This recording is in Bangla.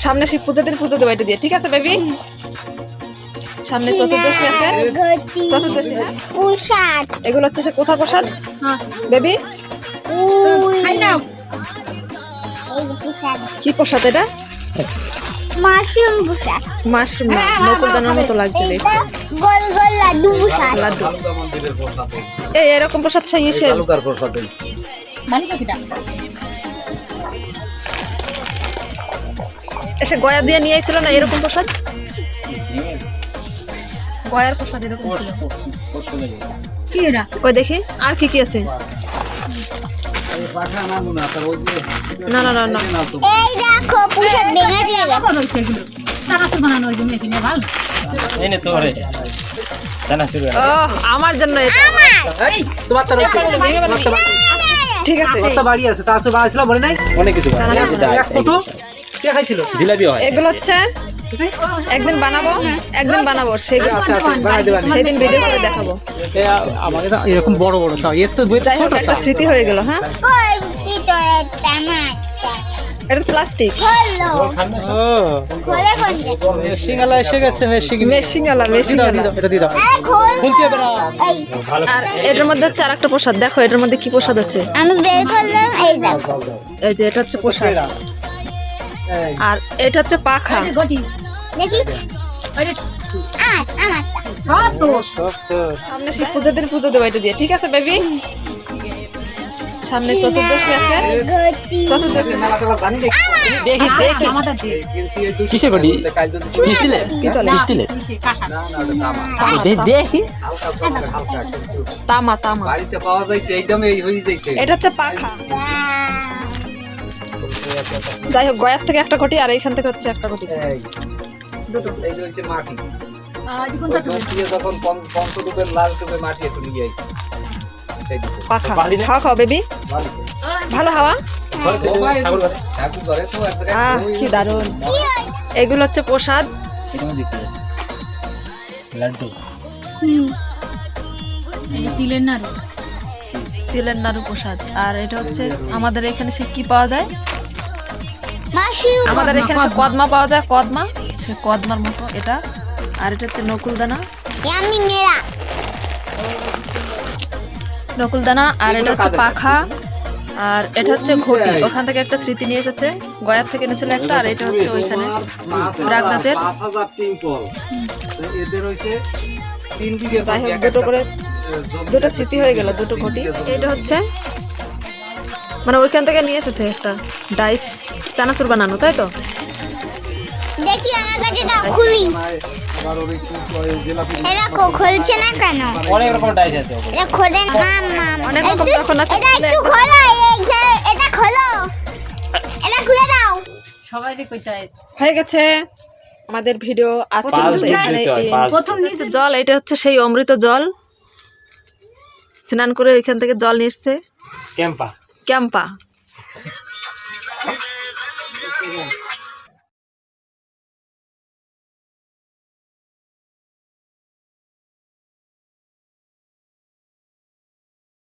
সামনে শিব পূজা দিন পুজো দেবো এটা দিয়ে, ঠিক আছে বেবি? সামনে চতুর্দশী আছে, চতুর্দশী হ্যাঁ। প্রসাদ এগুলো হচ্ছে সে কোথার প্রসাদ বেবি? এই প্রসাদ কি প্রসাদ এটা? মাশরুম প্রসাদ মাশরুম না, নকুলদানার মতো লাগছে দেখতে। এটা গোল গোল লাড্ডু প্রসাদ লাড্ডু কালুকা মন্দিরের প্রসাদ এই এরকম প্রসাদ সেই এসে কালুকার প্রসাদ এসে গয়া দিয়ে নিয়ে এসেছিল না এরকম প্রসাদ? গয়ার প্রসাদ এরকম ছিল। কি এটা কই দেখি আর কি কি আছে? না না না না এই দেখো প্রসাদ ভেঙে দিয়ে গেছে ও আমার জন্য এটা তোমার তো ঠিক আছে। কত বাড়ি আছে চাচু বানাইছিল মনে নাই অনেক কিছু এক ফুটো কে খাইছিল জিলাপি হয় এগুলো হচ্ছে একদিন বানাবো সেদিন আচ্ছা আচ্ছা বানাই দেব সেদিন ভিডিও করে দেখাবো। আমাকে তো এরকম বড় বড় তাও এর তো যাই হোক একটা স্মৃতি হয়ে গেল। হ্যাঁ কই ভিতরে টামাটা এটা প্লাস্টিক হলো ও খোলে কোনটা সিঙ্গালা এসে গেছে মেশিংওয়ালা এটা দি দাও আরে খোল খুলতে হবে না এই আর এটার মধ্যে হচ্ছে আরেকটা প্রসাদ দেখো এটার মধ্যে কি প্রসাদ আছে। আমি বের করলাম এই দেখো এই যে এটা হচ্ছে প্রসাদ এই আর এটা হচ্ছে পাখা। দেখি আমার সব তো সামনে শিব পূজা দিন পুজো দেবো এটা দিয়ে, ঠিক আছে বেবি? সামনে চতুর্দশী আছে, ঘটি চতুর্দশী জানি দেখি দেখি কিসের বডি স্টিলের পিতলের দেখি তামা তামা বাড়িতে পাওয়া যায় এই দামে এই হই যাইতে এটা হচ্ছে পাখা। যাই হোক গয়ার থেকে একটা কোটি আর এইখান থেকে হচ্ছে একটা কোটি। এই দুটো এই হইছে মাটি দিয়ে যখন পঞ্চরূপের লাল রূপে মাটি একটু নিয়ে আইছে সেই দিকে পাখা খাওয়া খাও বেবি, ভালো হাওয়া। ঠাকুর ঘরে তো এক আহ কি দারুণ। এগুলো হচ্ছে প্রসাদ, লাড্ডু তিলের নাড়ু প্রসাদ। আর এটা হচ্ছে আমাদের এখানে সে কি পাওয়া যায়, মাশরুম আমাদের এখানে সে কদমা পাওয়া যায়, কদমা সে কদমার মতো এটা। আর এটা হচ্ছে নকুলদানা, ইয়ামি মেরা নকুলদানা। আর এটা হচ্ছে পাখা। আর এটা হচ্ছে ঘটি, ওখান থেকে একটা স্মৃতি নিয়ে এসেছে, গয়ার থেকে এনেছিল একটা। আর এটা হচ্ছে ওইখানে রাগনাথের। 5000 টিম্পল এদের হইছে 3 বিঘা যাই হোক দুটো করে দুটো স্মৃতি হয়ে গেল, দুটো ঘটি। এটা হচ্ছে মানে ওইখান থেকে নিয়ে এসেছে একটা ডাইস চানাচুর বানানো, তাই তো? দেখি আমার কাছে দাও খুলি আবার ওই জিলাপি এটা খুলছে না কেন অনেক রকম ডাইস আছে এটা খোলে না মাম অনেক রকম যখন আছে এটা একটু খোলো এটা খোলো এটা খুলে দাও হয়ে গেছে আমাদের ভিডিও আজকে এখানে। প্রথম নিচে জল, এটা হচ্ছে সেই অমৃত জল, স্নান করে ওইখান থেকে জল নিচ্ছে ক্যাম্পা ক্যাম্পা।